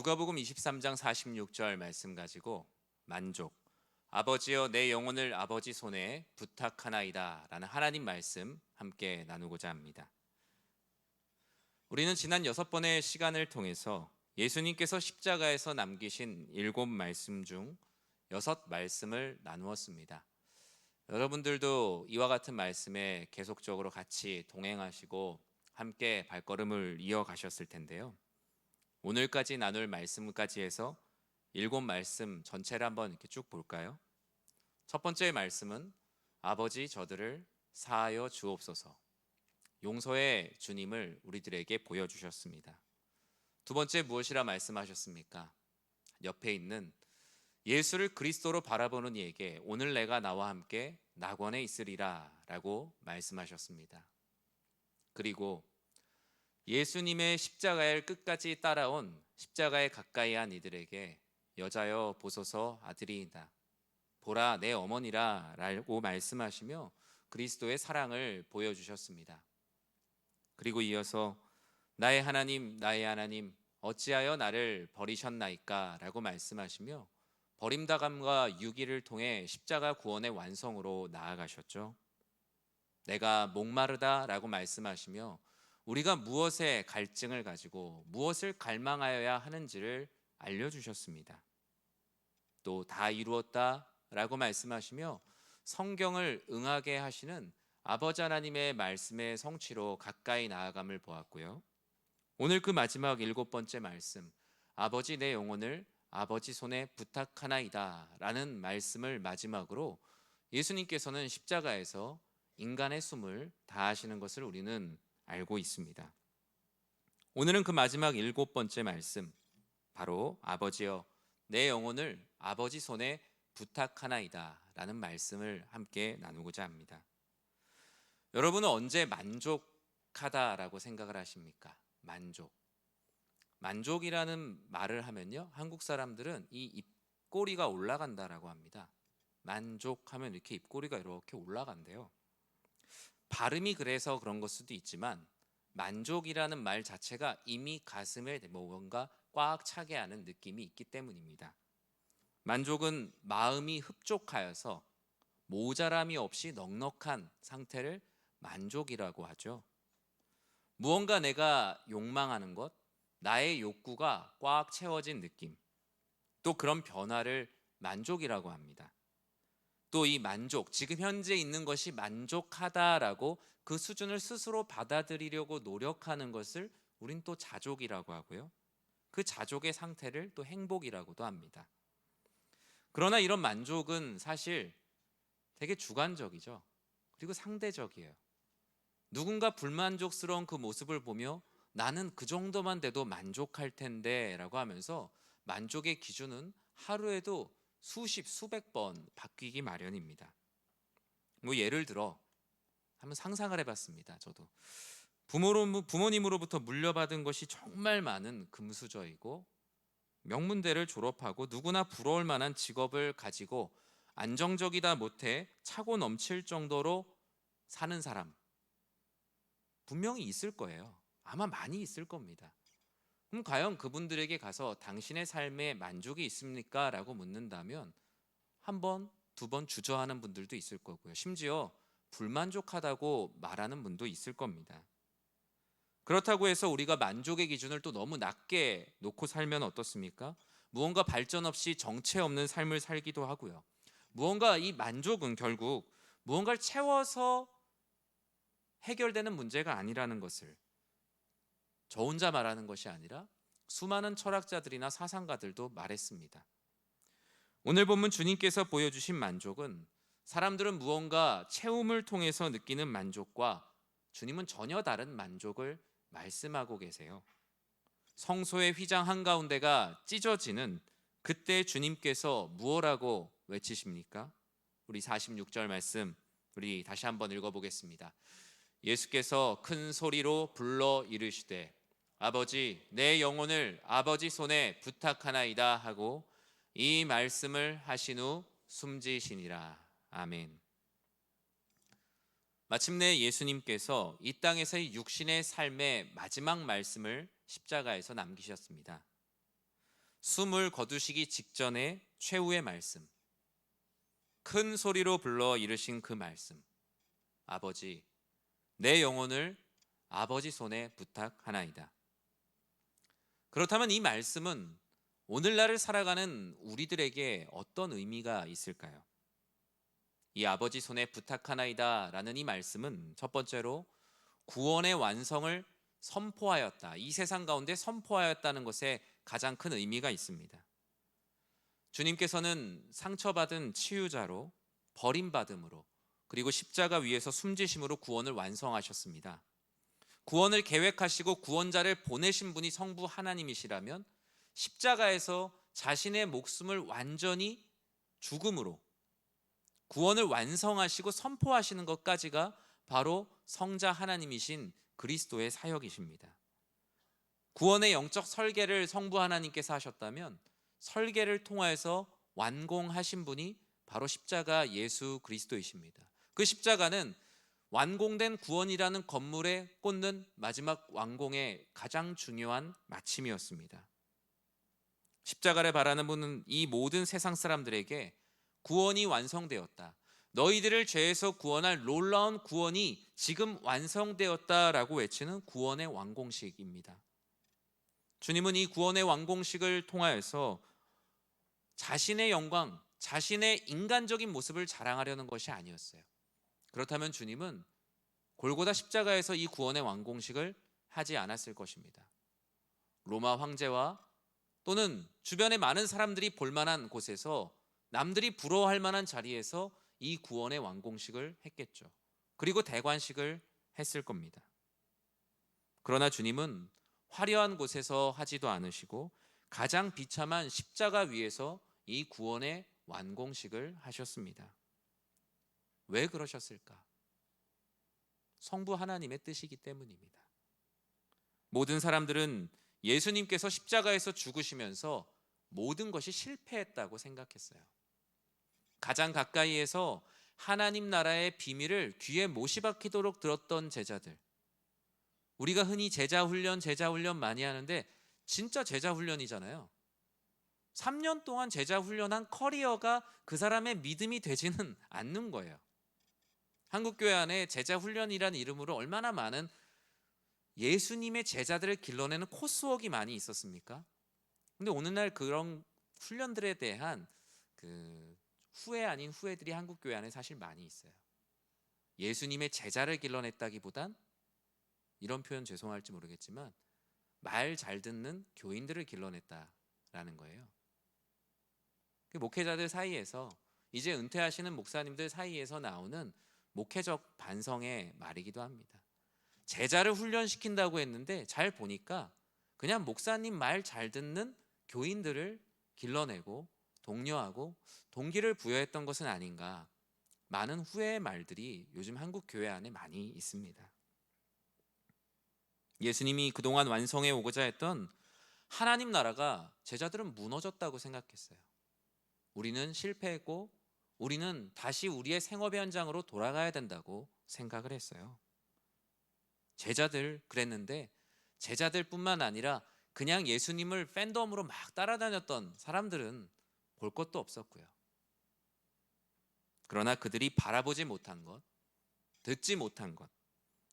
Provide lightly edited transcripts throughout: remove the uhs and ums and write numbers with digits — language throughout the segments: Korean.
누가복음 23장 46절 말씀 가지고 만족, 아버지여 내 영혼을 아버지 손에 부탁하나이다 라는 하나님 말씀 함께 나누고자 합니다. 우리는 지난 6번의 시간을 통해서 예수님께서 십자가에서 남기신 7말씀 중 6말씀을 나누었습니다. 여러분들도 이와 같은 말씀에 계속적으로 같이 동행하시고 함께 발걸음을 이어가셨을 텐데요. 오늘까지 나눌 말씀까지 해서 7말씀 전체를 한번 이렇게 쭉 볼까요? 첫 번째 말씀은 아버지 저들을 사하여 주옵소서. 용서의 주님을 우리들에게 보여주셨습니다. 두 번째 무엇이라 말씀하셨습니까? 옆에 있는 예수를 그리스도로 바라보는 이에게 오늘 내가 나와 함께 낙원에 있으리라 라고 말씀하셨습니다. 그리고 예수님의 십자가를 끝까지 따라온 십자가에 가까이 한 이들에게 여자여 보소서 아들이다. 보라 내 어머니라 라고 말씀하시며 그리스도의 사랑을 보여주셨습니다. 그리고 이어서 나의 하나님 어찌하여 나를 버리셨나이까 라고 말씀하시며 버림당함과 유기를 통해 십자가 구원의 완성으로 나아가셨죠. 내가 목마르다 라고 말씀하시며 우리가 무엇에 갈증을 가지고 무엇을 갈망하여야 하는지를 알려주셨습니다. 또 다 이루었다 라고 말씀하시며 성경을 응하게 하시는 아버지 하나님의 말씀의 성취로 가까이 나아감을 보았고요. 오늘 그 마지막 7번째 말씀, 아버지 내 영혼을 아버지 손에 부탁하나이다 라는 말씀을 마지막으로 예수님께서는 십자가에서 인간의 숨을 다하시는 것을 우리는 알고 있습니다. 오늘은 그 마지막 7번째 말씀, 바로 아버지여 내 영혼을 아버지 손에 부탁하나이다 라는 말씀을 함께 나누고자 합니다. 여러분은 언제 만족하다라고 생각을 하십니까? 만족이라는 말을 하면요, 한국 사람들은 이 입꼬리가 올라간다라고 합니다. 만족하면 이렇게 입꼬리가 이렇게 올라간대요. 발음이 그래서 그런 것 수도 있지만 만족이라는 말 자체가 이미 가슴에 뭔가 꽉 차게 하는 느낌이 있기 때문입니다. 만족은 마음이 흡족하여서 모자람이 없이 넉넉한 상태를 만족이라고 하죠. 무언가 내가 욕망하는 것, 나의 욕구가 꽉 채워진 느낌, 또 그런 변화를 만족이라고 합니다. 또 이 만족, 지금 현재 있는 것이 만족하다라고 그 수준을 스스로 받아들이려고 노력하는 것을 우린 또 자족이라고 하고요. 그 자족의 상태를 또 행복이라고도 합니다. 그러나 이런 만족은 사실 되게 주관적이죠. 그리고 상대적이에요. 누군가 불만족스러운 그 모습을 보며 나는 그 정도만 돼도 만족할 텐데 라고 하면서 만족의 기준은 하루에도 수십, 수백 번 바뀌기 마련입니다. 예를 들어 한번 상상을 해봤습니다. 저도 부모님으로부터 물려받은 것이 정말 많은 금수저이고 명문대를 졸업하고 누구나 부러울 만한 직업을 가지고 안정적이다 못해 차고 넘칠 정도로 사는 사람 분명히 있을 거예요. 아마 많이 있을 겁니다. 그럼 과연 그분들에게 가서 당신의 삶에 만족이 있습니까? 라고 묻는다면 한 번, 두 번 주저하는 분들도 있을 거고요. 심지어 불만족하다고 말하는 분도 있을 겁니다. 그렇다고 해서 우리가 만족의 기준을 또 너무 낮게 놓고 살면 어떻습니까? 무언가 발전 없이 정체 없는 삶을 살기도 하고요. 무언가 이 만족은 결국 무언가를 채워서 해결되는 문제가 아니라는 것을 저 혼자 말하는 것이 아니라 수많은 철학자들이나 사상가들도 말했습니다. 오늘 본문 주님께서 보여주신 만족은 사람들은 무언가 채움을 통해서 느끼는 만족과 주님은 전혀 다른 만족을 말씀하고 계세요. 성소의 휘장 한가운데가 찢어지는 그때 주님께서 무엇라고 외치십니까? 우리 46절 말씀 우리 다시 한번 읽어보겠습니다. 예수께서 큰 소리로 불러 이르시되 아버지 내 영혼을 아버지 손에 부탁하나이다 하고 이 말씀을 하신 후 숨지시니라. 아멘. 마침내 예수님께서 이 땅에서의 육신의 삶의 마지막 말씀을 십자가에서 남기셨습니다. 숨을 거두시기 직전의 최후의 말씀, 큰 소리로 불러 이르신 그 말씀, 아버지, 내 영혼을 아버지 손에 부탁하나이다. 그렇다면 이 말씀은 오늘날을 살아가는 우리들에게 어떤 의미가 있을까요? 이 아버지 손에 부탁하나이다 라는 이 말씀은 첫 번째로 구원의 완성을 선포하였다, 이 세상 가운데 선포하였다는 것에 가장 큰 의미가 있습니다. 주님께서는 상처받은 치유자로, 버림받음으로, 그리고 십자가 위에서 숨지심으로 구원을 완성하셨습니다. 구원을 계획하시고 구원자를 보내신 분이 성부 하나님이시라면 십자가에서 자신의 목숨을 완전히 죽음으로 구원을 완성하시고 선포하시는 것까지가 바로 성자 하나님이신 그리스도의 사역이십니다. 구원의 영적 설계를 성부 하나님께서 하셨다면 설계를 통하여서 완공하신 분이 바로 십자가 예수 그리스도이십니다. 그 십자가는 완공된 구원이라는 건물에 꽂는 마지막 완공의 가장 중요한 마침이었습니다. 십자가를 바라는 분은 이 모든 세상 사람들에게 구원이 완성되었다, 너희들을 죄에서 구원할 놀라운 구원이 지금 완성되었다라고 외치는 구원의 완공식입니다. 주님은 이 구원의 완공식을 통하여서 자신의 영광, 자신의 인간적인 모습을 자랑하려는 것이 아니었어요. 그렇다면 주님은 골고다 십자가에서 이 구원의 완공식을 하지 않았을 것입니다. 로마 황제와 또는 주변의 많은 사람들이 볼만한 곳에서, 남들이 부러워할 만한 자리에서 이 구원의 완공식을 했겠죠. 그리고 대관식을 했을 겁니다. 그러나 주님은 화려한 곳에서 하지도 않으시고 가장 비참한 십자가 위에서 이 구원의 완공식을 하셨습니다. 왜 그러셨을까? 성부 하나님의 뜻이기 때문입니다. 모든 사람들은 예수님께서 십자가에서 죽으시면서 모든 것이 실패했다고 생각했어요. 가장 가까이에서 하나님 나라의 비밀을 귀에 못이 박히도록 들었던 제자들, 우리가 흔히 제자 훈련 많이 하는데 진짜 제자 훈련이잖아요. 3년 동안 제자 훈련한 커리어가 그 사람의 믿음이 되지는 않는 거예요. 한국교회 안에 제자 훈련이라는 이름으로 얼마나 많은 예수님의 제자들을 길러내는 코스웍이 많이 있었습니까? 근데 오늘날 그런 훈련들에 대한 후회 아닌 후회들이 한국교회 안에 사실 많이 있어요. 예수님의 제자를 길러냈다기보단, 이런 표현 죄송할지 모르겠지만, 말 잘 듣는 교인들을 길러냈다라는 거예요. 목회자들 사이에서, 이제 은퇴하시는 목사님들 사이에서 나오는 목회적 반성의 말이기도 합니다. 제자를 훈련시킨다고 했는데 잘 보니까 그냥 목사님 말 잘 듣는 교인들을 길러내고 독려하고 동기를 부여했던 것은 아닌가, 많은 후회의 말들이 요즘 한국 교회 안에 많이 있습니다. 예수님이 그동안 완성해 오고자 했던 하나님 나라가 제자들은 무너졌다고 생각했어요. 우리는 실패했고 우리는 다시 우리의 생업의 현장으로 돌아가야 된다고 생각을 했어요. 제자들 그랬는데, 제자들뿐만 아니라 그냥 예수님을 팬덤으로 막 따라다녔던 사람들은 볼 것도 없었고요. 그러나 그들이 바라보지 못한 것, 듣지 못한 것,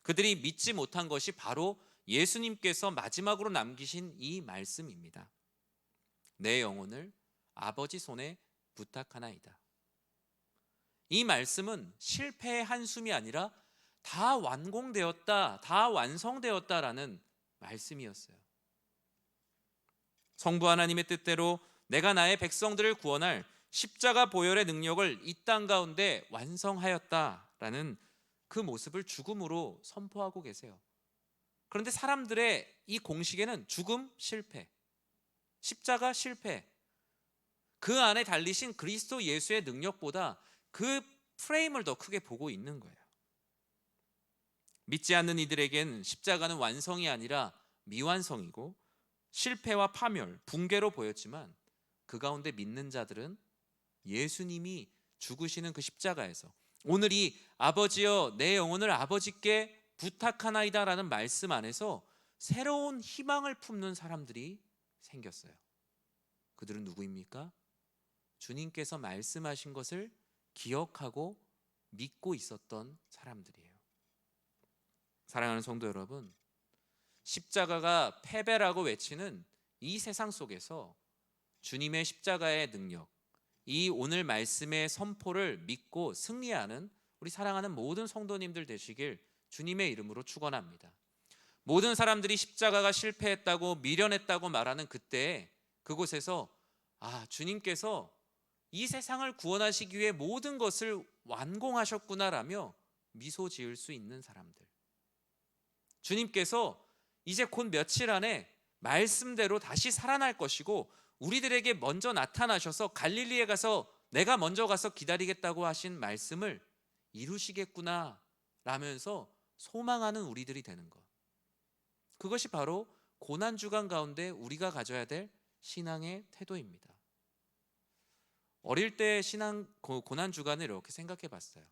그들이 믿지 못한 것이 바로 예수님께서 마지막으로 남기신 이 말씀입니다. 내 영혼을 아버지 손에 부탁하나이다. 이 말씀은 실패의 한숨이 아니라 다 완공되었다, 다 완성되었다라는 말씀이었어요. 성부 하나님의 뜻대로 내가 나의 백성들을 구원할 십자가 보혈의 능력을 이 땅 가운데 완성하였다라는 그 모습을 죽음으로 선포하고 계세요. 그런데 사람들의 이 공식에는 죽음 실패, 십자가 실패, 그 안에 달리신 그리스도 예수의 능력보다 그 프레임을 더 크게 보고 있는 거예요. 믿지 않는 이들에겐 십자가는 완성이 아니라 미완성이고 실패와 파멸, 붕괴로 보였지만, 그 가운데 믿는 자들은 예수님이 죽으시는 그 십자가에서 오늘 이 아버지여 내 영혼을 아버지께 부탁하나이다 라는 말씀 안에서 새로운 희망을 품는 사람들이 생겼어요. 그들은 누구입니까? 주님께서 말씀하신 것을 기억하고 믿고 있었던 사람들이에요. 사랑하는 성도 여러분, 십자가가 패배라고 외치는 이 세상 속에서 주님의 십자가의 능력, 이 오늘 말씀의 선포를 믿고 승리하는 우리 사랑하는 모든 성도님들 되시길 주님의 이름으로 축원합니다. 모든 사람들이 십자가가 실패했다고 미련했다고 말하는 그때 그곳에서 주님께서 이 세상을 구원하시기 위해 모든 것을 완공하셨구나라며 미소 지을 수 있는 사람들, 주님께서 이제 곧 며칠 안에 말씀대로 다시 살아날 것이고 우리들에게 먼저 나타나셔서 갈릴리에 가서 내가 먼저 가서 기다리겠다고 하신 말씀을 이루시겠구나 라면서 소망하는 우리들이 되는 것, 그것이 바로 고난주간 가운데 우리가 가져야 될 신앙의 태도입니다. 어릴 때 고난주간을 이렇게 생각해 봤어요.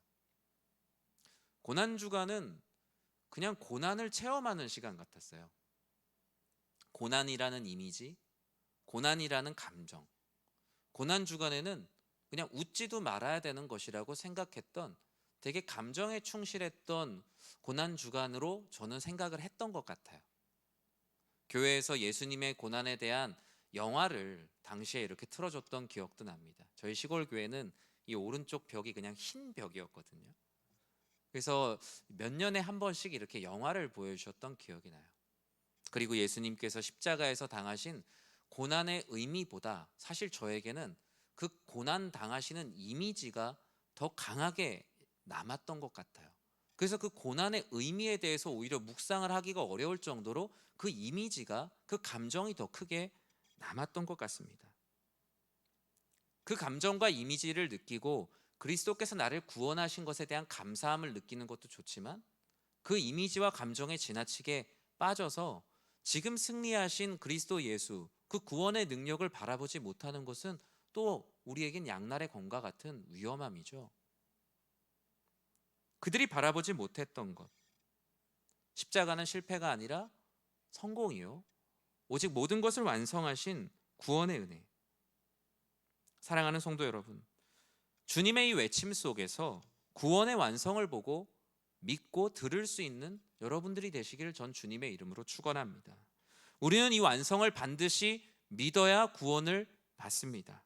고난주간은 그냥 고난을 체험하는 시간 같았어요. 고난이라는 이미지, 고난이라는 감정, 고난주간에는 그냥 웃지도 말아야 되는 것이라고 생각했던, 되게 감정에 충실했던 고난주간으로 저는 생각을 했던 것 같아요. 교회에서 예수님의 고난에 대한 영화를 당시에 이렇게 틀어줬던 기억도 납니다. 저희 시골 교회는 이 오른쪽 벽이 그냥 흰 벽이었거든요. 그래서 몇 년에 한 번씩 이렇게 영화를 보여주셨던 기억이 나요. 그리고 예수님께서 십자가에서 당하신 고난의 의미보다 사실 저에게는 그 고난 당하시는 이미지가 더 강하게 남았던 것 같아요. 그래서 그 고난의 의미에 대해서 오히려 묵상을 하기가 어려울 정도로 그 이미지가, 그 감정이 더 크게 남았던 것 같습니다. 그 감정과 이미지를 느끼고 그리스도께서 나를 구원하신 것에 대한 감사함을 느끼는 것도 좋지만, 그 이미지와 감정에 지나치게 빠져서 지금 승리하신 그리스도 예수, 그 구원의 능력을 바라보지 못하는 것은 또 우리에겐 양날의 검과 같은 위험함이죠. 그들이 바라보지 못했던 것, 십자가는 실패가 아니라 성공이요, 오직 모든 것을 완성하신 구원의 은혜. 사랑하는 성도 여러분, 주님의 이 외침 속에서 구원의 완성을 보고 믿고 들을 수 있는 여러분들이 되시기를 전 주님의 이름으로 축원합니다. 우리는 이 완성을 반드시 믿어야 구원을 받습니다.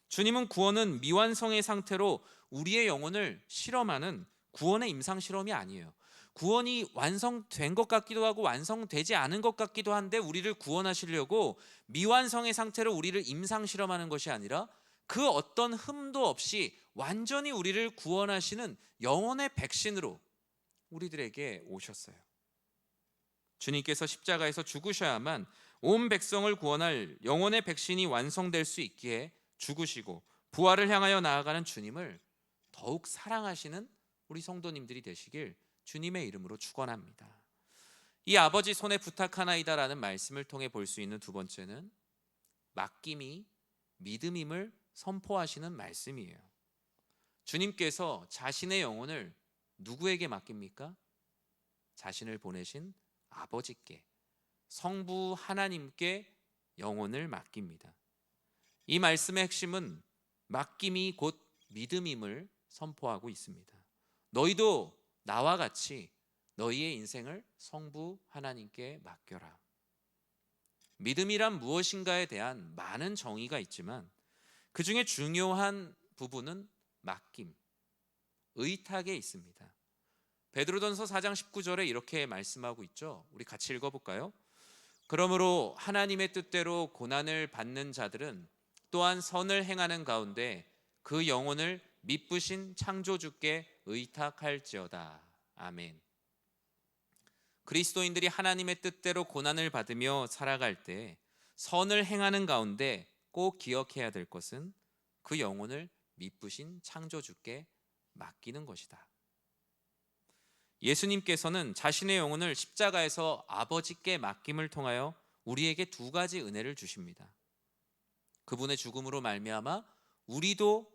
주님은 구원은 미완성의 상태로 우리의 영혼을 실험하는 구원의 임상 실험이 아니에요. 구원이 완성된 것 같기도 하고 완성되지 않은 것 같기도 한데 우리를 구원하시려고 미완성의 상태로 우리를 임상 실험하는 것이 아니라 그 어떤 흠도 없이 완전히 우리를 구원하시는 영혼의 백신으로 우리들에게 오셨어요. 주님께서 십자가에서 죽으셔야만 온 백성을 구원할 영혼의 백신이 완성될 수 있기에 죽으시고 부활을 향하여 나아가는 주님을 더욱 사랑하시는 우리 성도님들이 되시길 주님의 이름으로 축원합니다. 이 아버지 손에 부탁하나이다라는 말씀을 통해 볼 수 있는 두 번째는 맡김이 믿음임을 선포하시는 말씀이에요. 주님께서 자신의 영혼을 누구에게 맡깁니까? 자신을 보내신 아버지께, 성부 하나님께 영혼을 맡깁니다. 이 말씀의 핵심은 맡김이 곧 믿음임을 선포하고 있습니다. 너희도 나와 같이 너희의 인생을 성부 하나님께 맡겨라. 믿음이란 무엇인가에 대한 많은 정의가 있지만 그 중에 중요한 부분은 맡김, 의탁에 있습니다. 베드로전서 4장 19절에 이렇게 말씀하고 있죠. 우리 같이 읽어볼까요? 그러므로 하나님의 뜻대로 고난을 받는 자들은 또한 선을 행하는 가운데 그 영혼을 미쁘신 창조주께 의탁할지어다. 아멘. 그리스도인들이 하나님의 뜻대로 고난을 받으며 살아갈 때 선을 행하는 가운데 꼭 기억해야 될 것은 그 영혼을 미쁘신 창조주께 맡기는 것이다. 예수님께서는 자신의 영혼을 십자가에서 아버지께 맡김을 통하여 우리에게 두 가지 은혜를 주십니다. 그분의 죽음으로 말미암아 우리도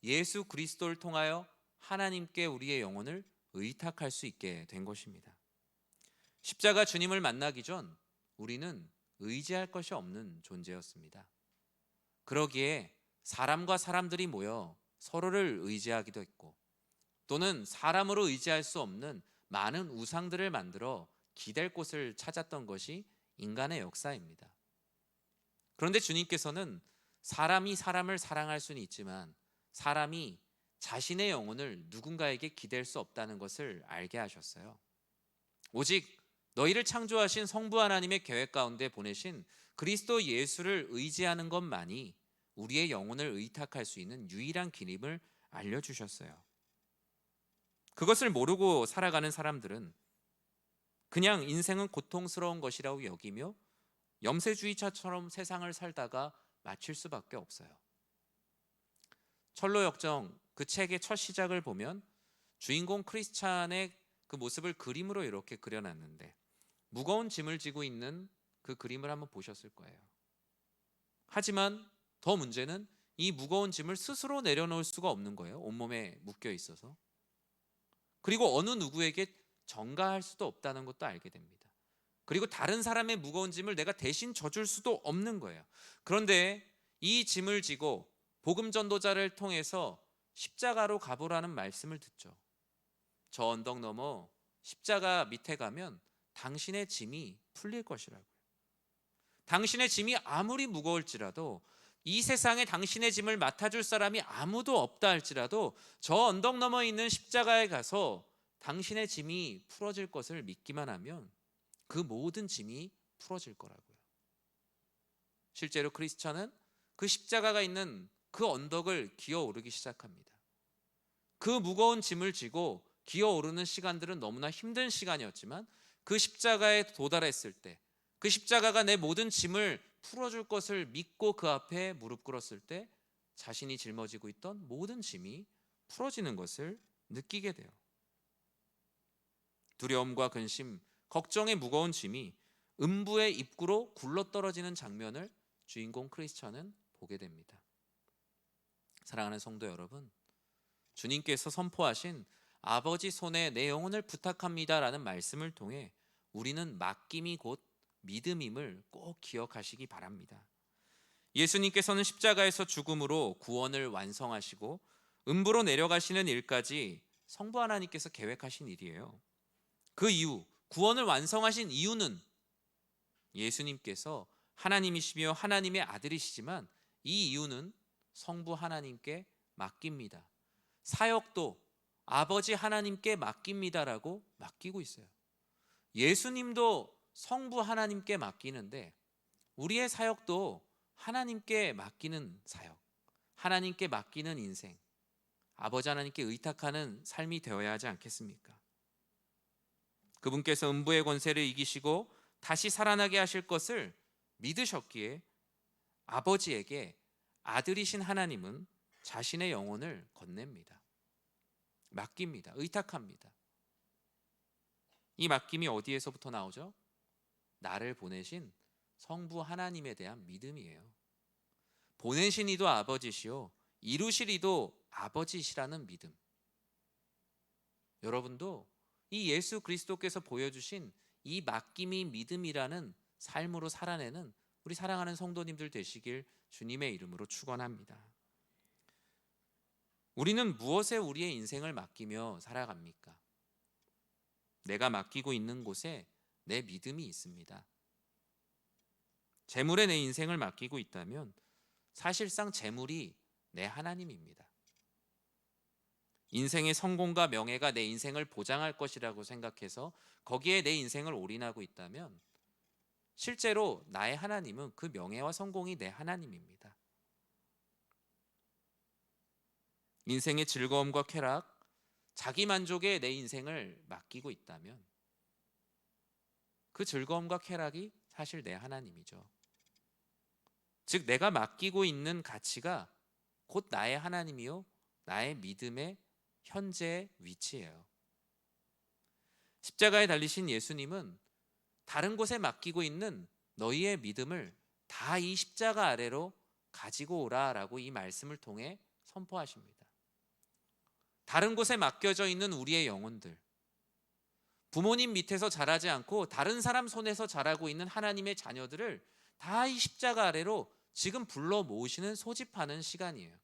예수 그리스도를 통하여 하나님께 우리의 영혼을 의탁할 수 있게 된 것입니다. 십자가 주님을 만나기 전 우리는 의지할 것이 없는 존재였습니다. 그러기에 사람과 사람들이 모여 서로를 의지하기도 했고, 또는 사람으로 의지할 수 없는 많은 우상들을 만들어 기댈 곳을 찾았던 것이 인간의 역사입니다. 그런데 주님께서는 사람이 사람을 사랑할 수는 있지만 사람이 자신의 영혼을 누군가에게 기댈 수 없다는 것을 알게 하셨어요. 오직 너희를 창조하신 성부 하나님의 계획 가운데 보내신 그리스도 예수를 의지하는 것만이 우리의 영혼을 의탁할 수 있는 유일한 길임을 알려주셨어요. 그것을 모르고 살아가는 사람들은 그냥 인생은 고통스러운 것이라고 여기며 염세주의자처럼 세상을 살다가 마칠 수밖에 없어요. 철로역정 그 책의 첫 시작을 보면 주인공 크리스찬의 그 모습을 그림으로 이렇게 그려놨는데, 무거운 짐을 지고 있는 그 그림을 한번 보셨을 거예요. 하지만 더 문제는 이 무거운 짐을 스스로 내려놓을 수가 없는 거예요. 온몸에 묶여 있어서. 그리고 어느 누구에게 전가할 수도 없다는 것도 알게 됩니다. 그리고 다른 사람의 무거운 짐을 내가 대신 져줄 수도 없는 거예요. 그런데 이 짐을 지고 복음 전도자를 통해서 십자가로 가보라는 말씀을 듣죠. 저 언덕 넘어 십자가 밑에 가면 당신의 짐이 풀릴 것이라고요. 당신의 짐이 아무리 무거울지라도, 이 세상에 당신의 짐을 맡아줄 사람이 아무도 없다 할지라도 저 언덕 넘어 있는 십자가에 가서 당신의 짐이 풀어질 것을 믿기만 하면 그 모든 짐이 풀어질 거라고요. 실제로 크리스천은 그 십자가가 있는 그 언덕을 기어오르기 시작합니다. 그 무거운 짐을 지고 기어오르는 시간들은 너무나 힘든 시간이었지만, 그 십자가에 도달했을 때, 그 십자가가 내 모든 짐을 풀어줄 것을 믿고 그 앞에 무릎 꿇었을 때 자신이 짊어지고 있던 모든 짐이 풀어지는 것을 느끼게 돼요. 두려움과 근심, 걱정의 무거운 짐이 음부의 입구로 굴러떨어지는 장면을 주인공 크리스천은 보게 됩니다. 사랑하는 성도 여러분, 주님께서 선포하신 아버지 손에 내 영혼을 부탁합니다라는 말씀을 통해 우리는 맡김이 곧 믿음임을 꼭 기억하시기 바랍니다. 예수님께서는 십자가에서 죽음으로 구원을 완성하시고 음부로 내려가시는 일까지 성부 하나님께서 계획하신 일이에요. 그 이후, 구원을 완성하신 이유는 예수님께서 하나님이시며 하나님의 아들이시지만, 이 이유는 성부 하나님께 맡깁니다. 사역도 아버지 하나님께 맡깁니다라고 맡기고 있어요. 예수님도 성부 하나님께 맡기는데 우리의 사역도 하나님께 맡기는 사역, 하나님께 맡기는 인생, 아버지 하나님께 의탁하는 삶이 되어야 하지 않겠습니까? 그분께서 음부의 권세를 이기시고 다시 살아나게 하실 것을 믿으셨기에 아버지에게 아들이신 하나님은 자신의 영혼을 건넵니다. 맡깁니다. 의탁합니다. 이 맡김이 어디에서부터 나오죠? 나를 보내신 성부 하나님에 대한 믿음이에요. 보내신 이도 아버지시요 이루실 이도 아버지시라는 믿음. 여러분도 이 예수 그리스도께서 보여주신 이 맡김이 믿음이라는 삶으로 살아내는 우리 사랑하는 성도님들 되시길 주님의 이름으로 축원합니다. 우리는 무엇에 우리의 인생을 맡기며 살아갑니까? 내가 맡기고 있는 곳에 내 믿음이 있습니다. 재물에 내 인생을 맡기고 있다면 사실상 재물이 내 하나님입니다. 인생의 성공과 명예가 내 인생을 보장할 것이라고 생각해서 거기에 내 인생을 올인하고 있다면 실제로 나의 하나님은 그 명예와 성공이 내 하나님입니다. 인생의 즐거움과 쾌락, 자기 만족에 내 인생을 맡기고 있다면 그 즐거움과 쾌락이 사실 내 하나님이죠. 즉 내가 맡기고 있는 가치가 곧 나의 하나님이요 나의 믿음의 현재 위치예요. 십자가에 달리신 예수님은 다른 곳에 맡기고 있는 너희의 믿음을 다 이 십자가 아래로 가지고 오라라고 이 말씀을 통해 선포하십니다. 다른 곳에 맡겨져 있는 우리의 영혼들, 부모님 밑에서 자라지 않고 다른 사람 손에서 자라고 있는 하나님의 자녀들을 다 이 십자가 아래로 지금 불러 모으시는 소집하는 시간이에요.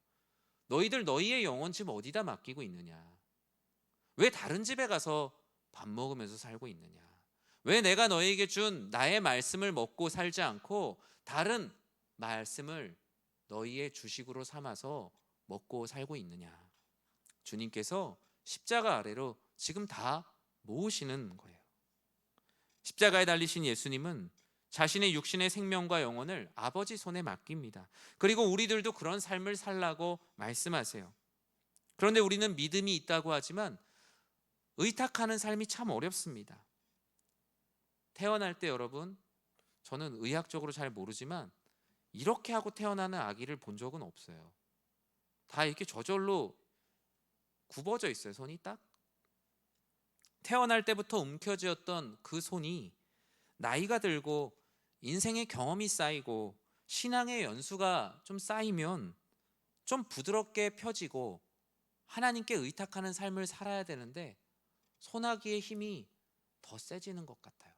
너희들 너희의 영혼 지금 어디다 맡기고 있느냐? 왜 다른 집에 가서 밥 먹으면서 살고 있느냐? 왜 내가 너희에게 준 나의 말씀을 먹고 살지 않고 다른 말씀을 너희의 주식으로 삼아서 먹고 살고 있느냐? 주님께서 십자가 아래로 지금 다 모으시는 거예요. 십자가에 달리신 예수님은 자신의 육신의 생명과 영혼을 아버지 손에 맡깁니다. 그리고 우리들도 그런 삶을 살라고 말씀하세요. 그런데 우리는 믿음이 있다고 하지만 의탁하는 삶이 참 어렵습니다. 태어날 때 여러분, 저는 의학적으로 잘 모르지만 이렇게 하고 태어나는 아기를 본 적은 없어요. 다 이렇게 저절로 굽어져 있어요. 손이 딱. 태어날 때부터 움켜쥐었던 그 손이 나이가 들고 인생의 경험이 쌓이고 신앙의 연수가 좀 쌓이면 좀 부드럽게 펴지고 하나님께 의탁하는 삶을 살아야 되는데 소나기의 힘이 더 세지는 것 같아요.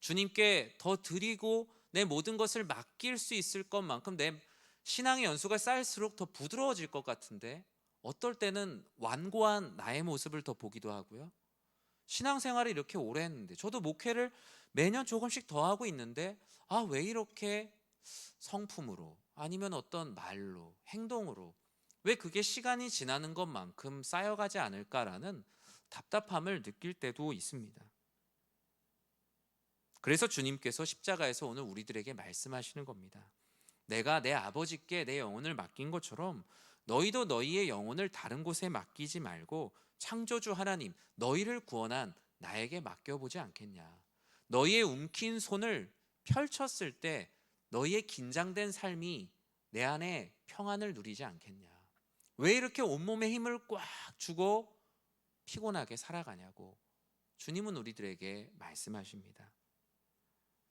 주님께 더 드리고 내 모든 것을 맡길 수 있을 것만큼 내 신앙의 연수가 쌓일수록 더 부드러워질 것 같은데 어떨 때는 완고한 나의 모습을 더 보기도 하고요. 신앙생활을 이렇게 오래 했는데 저도 목회를 매년 조금씩 더 하고 있는데 왜 이렇게 성품으로 아니면 어떤 말로 행동으로 왜 그게 시간이 지나는 것만큼 쌓여가지 않을까라는 답답함을 느낄 때도 있습니다. 그래서 주님께서 십자가에서 오늘 우리들에게 말씀하시는 겁니다. 내가 내 아버지께 내 영혼을 맡긴 것처럼 너희도 너희의 영혼을 다른 곳에 맡기지 말고 창조주 하나님, 너희를 구원한 나에게 맡겨보지 않겠냐. 너희의 움킨 손을 펼쳤을 때 너희의 긴장된 삶이 내 안에 평안을 누리지 않겠냐. 왜 이렇게 온몸에 힘을 꽉 주고 피곤하게 살아가냐고 주님은 우리들에게 말씀하십니다.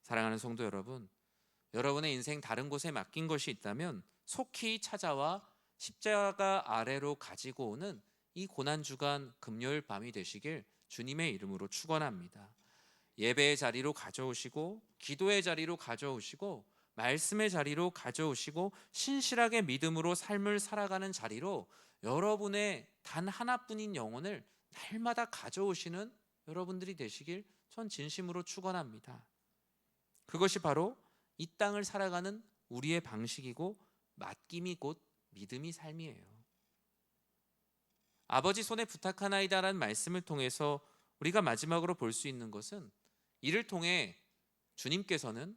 사랑하는 성도 여러분, 여러분의 인생 다른 곳에 맡긴 것이 있다면 속히 찾아와 십자가 아래로 가지고 오는 이 고난주간 금요일 밤이 되시길 주님의 이름으로 축원합니다. 예배의 자리로 가져오시고 기도의 자리로 가져오시고 말씀의 자리로 가져오시고 신실하게 믿음으로 삶을 살아가는 자리로 여러분의 단 하나뿐인 영혼을 날마다 가져오시는 여러분들이 되시길 전 진심으로 축원합니다. 그것이 바로 이 땅을 살아가는 우리의 방식이고 맡김이 곧 믿음이 삶이에요. 아버지 손에 부탁하나이다라는 말씀을 통해서 우리가 마지막으로 볼 수 있는 것은 이를 통해 주님께서는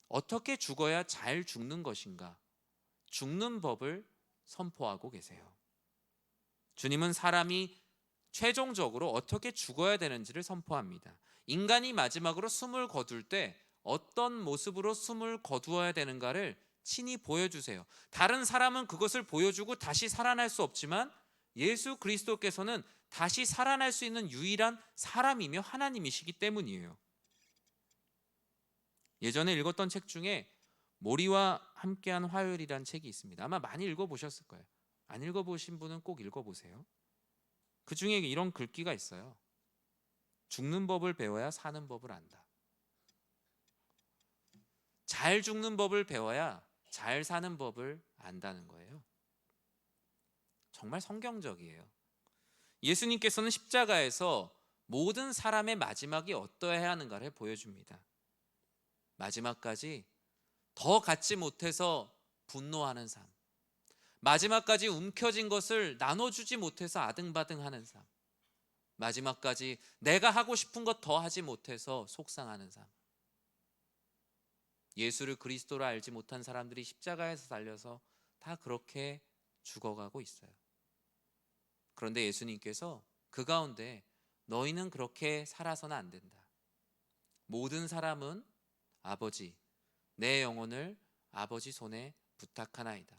어떻게 죽어야 잘 죽는 것인가, 죽는 법을 선포하고 계세요. 주님은 사람이 최종적으로 어떻게 죽어야 되는지를 선포합니다. 인간이 마지막으로 숨을 거둘 때 어떤 모습으로 숨을 거두어야 되는가를 친히 보여주세요. 다른 사람은 그것을 보여주고 다시 살아날 수 없지만 예수 그리스도께서는 다시 살아날 수 있는 유일한 사람이며 하나님이시기 때문이에요. 예전에 읽었던 책 중에 모리와 함께한 화요일이라는 책이 있습니다. 아마 많이 읽어보셨을 거예요. 안 읽어보신 분은 꼭 읽어보세요. 그 중에 이런 글귀가 있어요. 죽는 법을 배워야 사는 법을 안다. 잘 죽는 법을 배워야 잘 사는 법을 안다는 거예요. 정말 성경적이에요. 예수님께서는 십자가에서 모든 사람의 마지막이 어떠해야 하는가를 보여줍니다. 마지막까지 더 갖지 못해서 분노하는 삶, 마지막까지 움켜진 것을 나눠주지 못해서 아등바등하는 삶, 마지막까지 내가 하고 싶은 것 더 하지 못해서 속상하는 삶. 예수를 그리스도로 알지 못한 사람들이 십자가에서 달려서 다 그렇게 죽어가고 있어요. 그런데 예수님께서 그 가운데 너희는 그렇게 살아서는 안 된다. 모든 사람은 아버지, 내 영혼을 아버지 손에 부탁하나이다.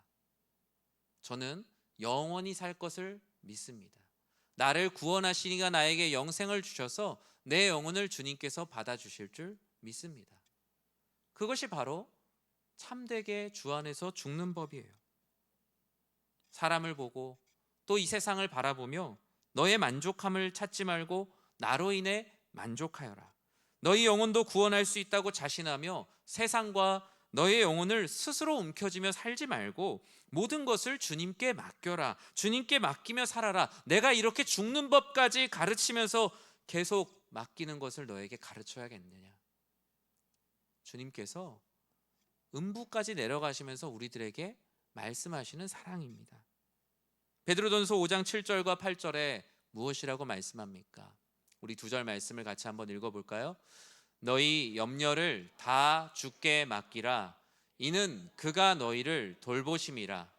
저는 영원히 살 것을 믿습니다. 나를 구원하시니가 나에게 영생을 주셔서 내 영혼을 주님께서 받아주실 줄 믿습니다. 그것이 바로 참되게 주 안에서 죽는 법이에요. 사람을 보고 또 이 세상을 바라보며 너의 만족함을 찾지 말고 나로 인해 만족하여라. 너희 영혼도 구원할 수 있다고 자신하며 세상과 너의 영혼을 스스로 움켜쥐며 살지 말고 모든 것을 주님께 맡겨라. 주님께 맡기며 살아라. 내가 이렇게 죽는 법까지 가르치면서 계속 맡기는 것을 너에게 가르쳐야겠느냐. 주님께서 음부까지 내려가시면서 우리들에게 말씀하시는 사랑입니다. 베드로전서 5장 7절과 8절에 무엇이라고 말씀합니까? 우리 두 절 말씀을 같이 한번 읽어볼까요? 너희 염려를 다 주께 맡기라. 이는 그가 너희를 돌보심이라.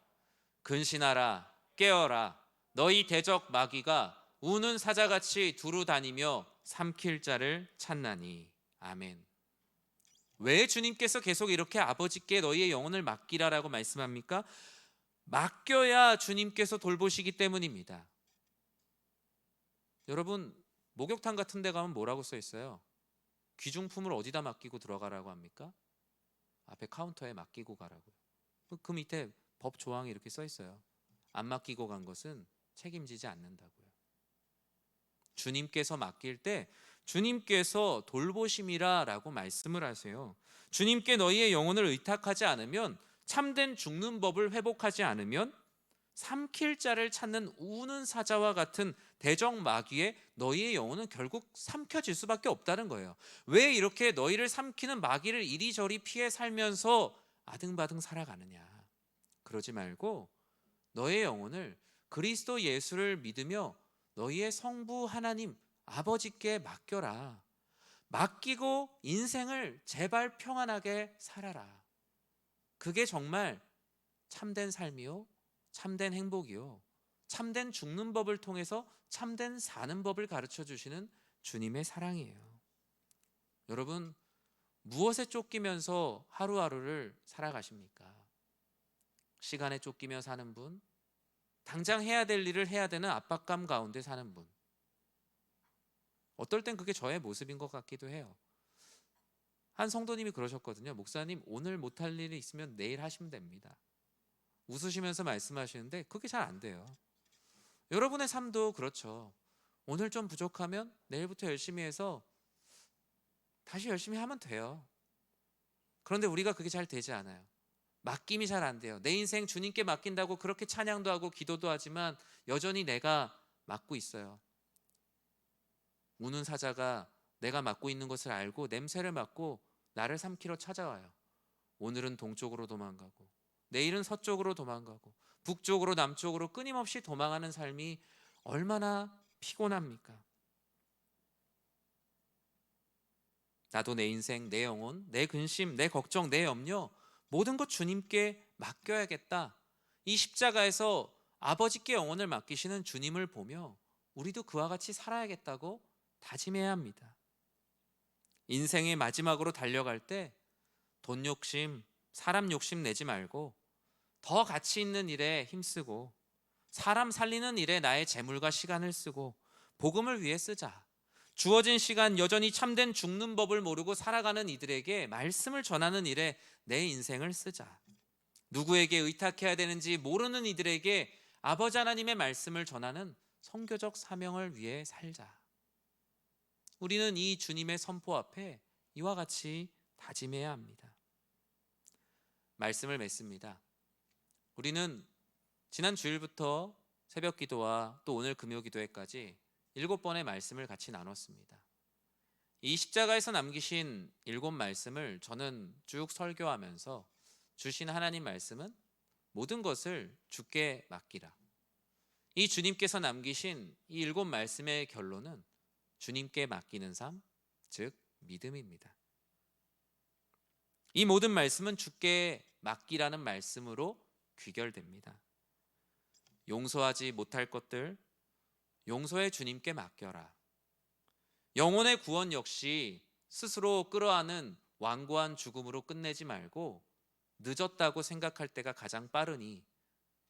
근신하라, 깨어라. 너희 대적 마귀가 우는 사자같이 두루 다니며 삼킬 자를 찾나니. 아멘. 왜 주님께서 계속 이렇게 아버지께 너희의 영혼을 맡기라라고 말씀합니까? 맡겨야 주님께서 돌보시기 때문입니다. 여러분, 목욕탕 같은 데 가면 뭐라고 써 있어요? 귀중품을 어디다 맡기고 들어가라고 합니까? 앞에 카운터에 맡기고 가라고요. 그 밑에 법 조항이 이렇게 써 있어요. 안 맡기고 간 것은 책임지지 않는다고요. 주님께서 맡길 때 주님께서 돌보심이라라고 말씀을 하세요. 주님께 너희의 영혼을 의탁하지 않으면, 참된 죽는 법을 회복하지 않으면 삼킬 자를 찾는 우는 사자와 같은 대적 마귀에 너희의 영혼은 결국 삼켜질 수밖에 없다는 거예요. 왜 이렇게 너희를 삼키는 마귀를 이리저리 피해 살면서 아등바등 살아가느냐. 그러지 말고 너의 영혼을 그리스도 예수를 믿으며 너희의 성부 하나님 아버지께 맡겨라. 맡기고 인생을 제발 평안하게 살아라. 그게 정말 참된 삶이요, 참된 행복이요, 참된 죽는 법을 통해서 참된 사는 법을 가르쳐 주시는 주님의 사랑이에요. 여러분, 무엇에 쫓기면서 하루하루를 살아가십니까? 시간에 쫓기며 사는 분, 당장 해야 될 일을 해야 되는 압박감 가운데 사는 분. 어떨 땐 그게 저의 모습인 것 같기도 해요. 한 성도님이 그러셨거든요. 목사님, 오늘 못할 일이 있으면 내일 하시면 됩니다. 웃으시면서 말씀하시는데 그게 잘 안 돼요. 여러분의 삶도 그렇죠. 오늘 좀 부족하면 내일부터 열심히 해서 다시 열심히 하면 돼요. 그런데 우리가 그게 잘 되지 않아요. 맡김이 잘 안 돼요. 내 인생 주님께 맡긴다고 그렇게 찬양도 하고 기도도 하지만 여전히 내가 맡고 있어요. 우는 사자가 내가 맡고 있는 것을 알고 냄새를 맡고 나를 삼키러 찾아와요. 오늘은 동쪽으로 도망가고 내일은 서쪽으로 도망가고 북쪽으로 남쪽으로 끊임없이 도망하는 삶이 얼마나 피곤합니까? 나도 내 인생, 내 영혼, 내 근심, 내 걱정, 내 염려 모든 것 주님께 맡겨야겠다. 이 십자가에서 아버지께 영혼을 맡기시는 주님을 보며 우리도 그와 같이 살아야겠다고 다짐해야 합니다. 인생의 마지막으로 달려갈 때 돈 욕심, 사람 욕심 내지 말고 더 가치 있는 일에 힘쓰고 사람 살리는 일에 나의 재물과 시간을 쓰고 복음을 위해 쓰자. 주어진 시간 여전히 참된 죽는 법을 모르고 살아가는 이들에게 말씀을 전하는 일에 내 인생을 쓰자. 누구에게 의탁해야 되는지 모르는 이들에게 아버지 하나님의 말씀을 전하는 선교적 사명을 위해 살자. 우리는 이 주님의 선포 앞에 이와 같이 다짐해야 합니다. 말씀을 맺습니다. 우리는 지난 주일부터 새벽 기도와 또 오늘 금요 기도회까지 7번의 말씀을 같이 나눴습니다. 이 십자가에서 남기신 7 말씀을 저는 쭉 설교하면서 주신 하나님 말씀은 모든 것을 주께 맡기라. 이 주님께서 남기신 이 7 말씀의 결론은 주님께 맡기는 삶, 즉 믿음입니다. 이 모든 말씀은 주께 맡기라는 말씀으로 귀결됩니다. 용서하지 못할 것들, 용서해 주님께 맡겨라. 영혼의 구원 역시 스스로 끌어안은 완고한 죽음으로 끝내지 말고 늦었다고 생각할 때가 가장 빠르니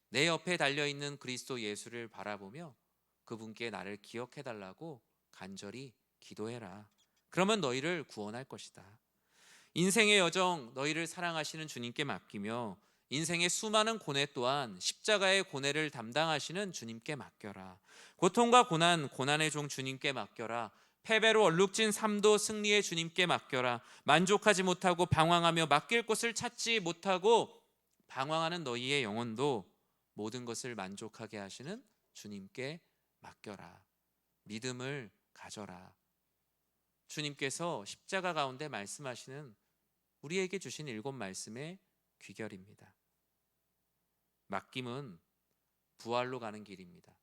내 옆에 달려있는 그리스도 예수를 바라보며 그분께 나를 기억해달라고 간절히 기도해라. 그러면 너희를 구원할 것이다. 인생의 여정 너희를 사랑하시는 주님께 맡기며 인생의 수많은 고뇌 또한 십자가의 고뇌를 담당하시는 주님께 맡겨라. 고통과 고난, 고난의 종 주님께 맡겨라. 패배로 얼룩진 삶도 승리의 주님께 맡겨라. 만족하지 못하고 방황하며 맡길 곳을 찾지 못하고 방황하는 너희의 영혼도 모든 것을 만족하게 하시는 주님께 맡겨라. 믿음을 가져라. 주님께서 십자가 가운데 말씀하시는 우리에게 주신 7 말씀의 귀결입니다. 맡김은 부활로 가는 길입니다.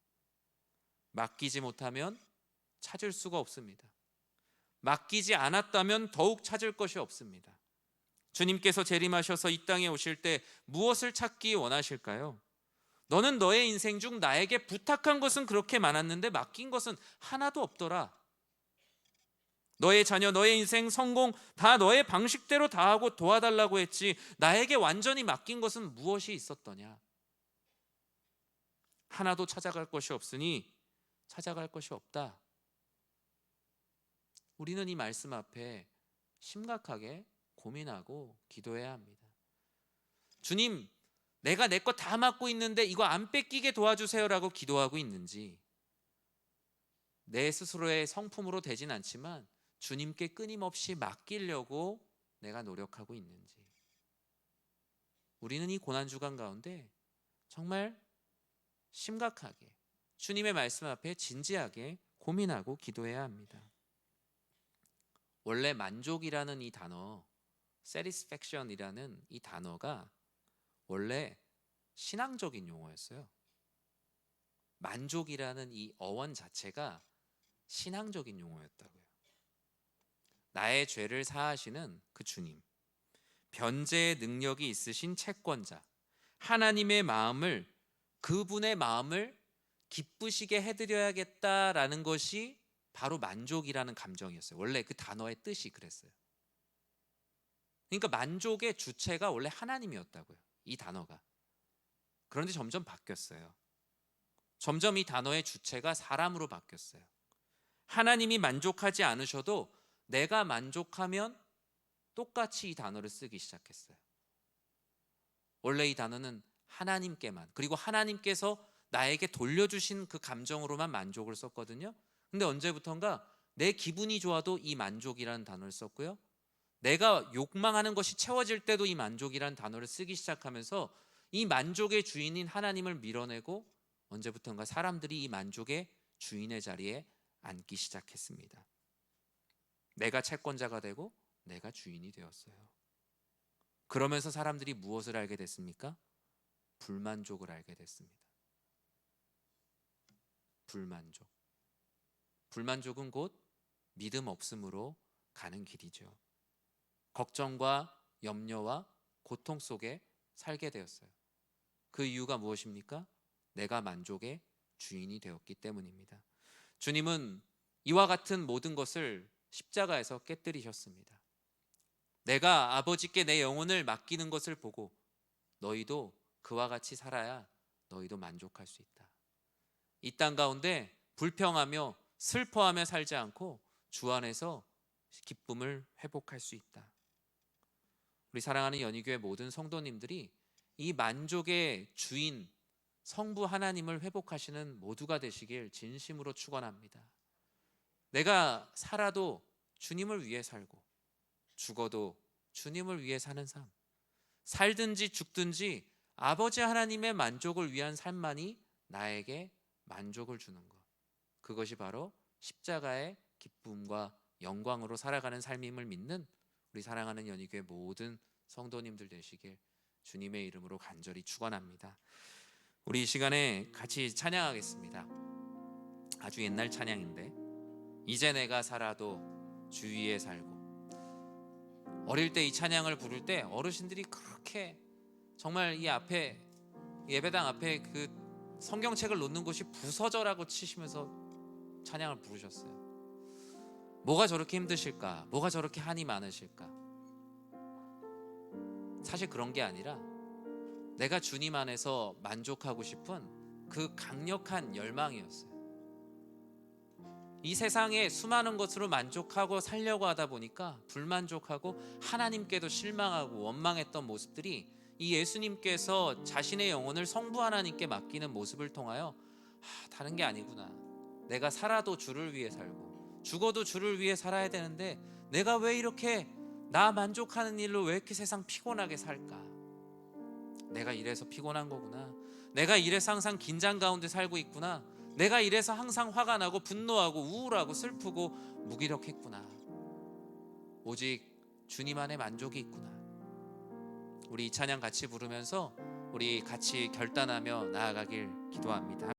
맡기지 못하면 찾을 수가 없습니다. 맡기지 않았다면 더욱 찾을 것이 없습니다. 주님께서 재림하셔서 이 땅에 오실 때 무엇을 찾기 원하실까요? 너는 너의 인생 중 나에게 부탁한 것은 그렇게 많았는데 맡긴 것은 하나도 없더라. 너의 자녀, 너의 인생, 성공 다 너의 방식대로 다 하고 도와달라고 했지 나에게 완전히 맡긴 것은 무엇이 있었더냐? 하나도 찾아갈 것이 없으니 찾아갈 것이 없다. 우리는 이 말씀 앞에 심각하게 고민하고 기도해야 합니다. 주님, 내가 내 것 다 맡고 있는데 이거 안 뺏기게 도와주세요라고 기도하고 있는지, 내 스스로의 성품으로 되진 않지만 주님께 끊임없이 맡기려고 내가 노력하고 있는지, 우리는 이 고난주간 가운데 정말 심각하게 주님의 말씀 앞에 진지하게 고민하고 기도해야 합니다. 원래 만족이라는 이 단어, satisfaction이라는 이 단어가 원래 신앙적인 용어였어요. 만족이라는 이 어원 자체가 신앙적인 용어였다고요. 나의 죄를 사하시는 그 주님, 변제의 능력이 있으신 채권자, 하나님의 마음을, 그분의 마음을 기쁘시게 해드려야겠다라는 것이 바로 만족이라는 감정이었어요. 원래 그 단어의 뜻이 그랬어요. 그러니까 만족의 주체가 원래 하나님이었다고요, 이 단어가. 그런데 점점 바뀌었어요. 점점 이 단어의 주체가 사람으로 바뀌었어요. 하나님이 만족하지 않으셔도 내가 만족하면 똑같이 이 단어를 쓰기 시작했어요. 원래 이 단어는 하나님께만, 그리고 하나님께서 나에게 돌려주신 그 감정으로만 만족을 썼거든요. 근데 언제부턴가 내 기분이 좋아도 이 만족이라는 단어를 썼고요, 내가 욕망하는 것이 채워질 때도 이 만족이라는 단어를 쓰기 시작하면서 이 만족의 주인인 하나님을 밀어내고 언제부턴가 사람들이 이 만족의 주인의 자리에 앉기 시작했습니다. 내가 채권자가 되고 내가 주인이 되었어요. 그러면서 사람들이 무엇을 알게 됐습니까? 불만족을 알게 됐습니다. 불만족. 불만족은 곧 믿음 없음으로 가는 길이죠. 걱정과 염려와 고통 속에 살게 되었어요. 그 이유가 무엇입니까? 내가 만족의 주인이 되었기 때문입니다. 주님은 이와 같은 모든 것을 십자가에서 깨뜨리셨습니다. 내가 아버지께 내 영혼을 맡기는 것을 보고 너희도 그와 같이 살아야 너희도 만족할 수 있다. 이 땅 가운데 불평하며 슬퍼하며 살지 않고 주 안에서 기쁨을 회복할 수 있다. 우리 사랑하는 연희교회 모든 성도님들이 이 만족의 주인 성부 하나님을 회복하시는 모두가 되시길 진심으로 축원합니다. 내가 살아도 주님을 위해 살고 죽어도 주님을 위해 사는 삶, 살든지 죽든지 아버지 하나님의 만족을 위한 삶만이 나에게 만족을 주는 것, 그것이 바로 십자가의 기쁨과 영광으로 살아가는 삶임을 믿는 우리 사랑하는 연희교회 모든 성도님들 되시길 주님의 이름으로 간절히 축원합니다. 우리 이 시간에 같이 찬양하겠습니다. 아주 옛날 찬양인데, 이제 내가 살아도 주 위에 살고. 어릴 때 이 찬양을 부를 때 어르신들이 그렇게 정말 이 앞에, 예배당 앞에 그 성경책을 놓는 곳이 부서져라고 치시면서 찬양을 부르셨어요. 뭐가 저렇게 힘드실까? 뭐가 저렇게 한이 많으실까? 사실 그런 게 아니라 내가 주님 안에서 만족하고 싶은 그 강력한 열망이었어요. 이 세상에 수많은 것으로 만족하고 살려고 하다 보니까 불만족하고 하나님께도 실망하고 원망했던 모습들이 이 예수님께서 자신의 영혼을 성부 하나님께 맡기는 모습을 통하여 다른 게 아니구나, 내가 살아도 주를 위해 살고 죽어도 주를 위해 살아야 되는데 내가 왜 이렇게 나 만족하는 일로 왜 이렇게 세상 피곤하게 살까? 내가 이래서 피곤한 거구나. 내가 이래서 항상 긴장 가운데 살고 있구나. 내가 이래서 항상 화가 나고 분노하고 우울하고 슬프고 무기력했구나. 오직 주님 안에 만족이 있구나. 우리 이 찬양 같이 부르면서 우리 같이 결단하며 나아가길 기도합니다.